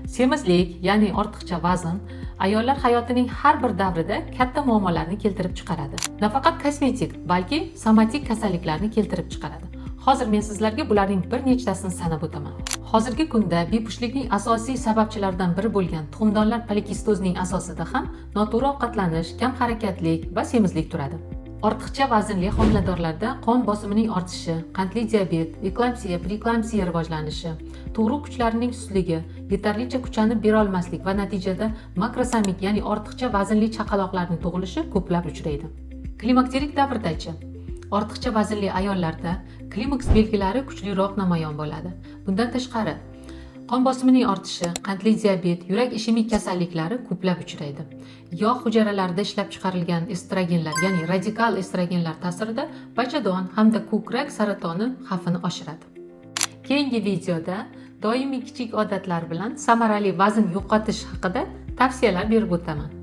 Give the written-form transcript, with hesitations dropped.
Semizlik, ya'ni ortiqcha vazn, ayollar hayotining har bir davrida katta muammolarni keltirib chiqaradi. Nafaqat kosmetik, balki somatik kasalliklarni keltirib chiqaradi. Hozir men sizlarga bularning bir nechtasini sanab o'taman. Hozirgi kunda bepushtlikning asosiy sababchilaridan biri bo'lgan tuxumdonlar polikistozning asosida ham noto'g'ri ovqatlanish, kam harakatlik va semizlik turadi. Ortiqcha vaznli homiladorlarda qon bosimining ortishi, qandli diabet, eklamsiya, preeklamsiya rivojlanishi, tug'ruq kuchlarining sustligi, yetarlicha kuchlanib bera olmaslik va natijada makrosamik, ya'ni ortiqcha vaznli chaqaloqlarning tug'ilishi ko'plab uchraydi. Klimakterik davrdagi ortiqcha vaznli ayollarda klimaks belgilari kuchliroq namoyon bo'ladi. Bundan tashqari, qon bosimining ortishi, qandli diabet, yurak ishemik kasalliklari ko'plab uchraydi. Yog' hujayralarida ishlab chiqarilgan estrogenlar, ya'ni radikal estrogenlar ta'sirida bachadon hamda ko'krak saratoni xavfini oshiradi. Keyingi videoda doimiy kichik odatlar bilan samarali vazn yo'qotish haqida tavsiyalar berib o'taman.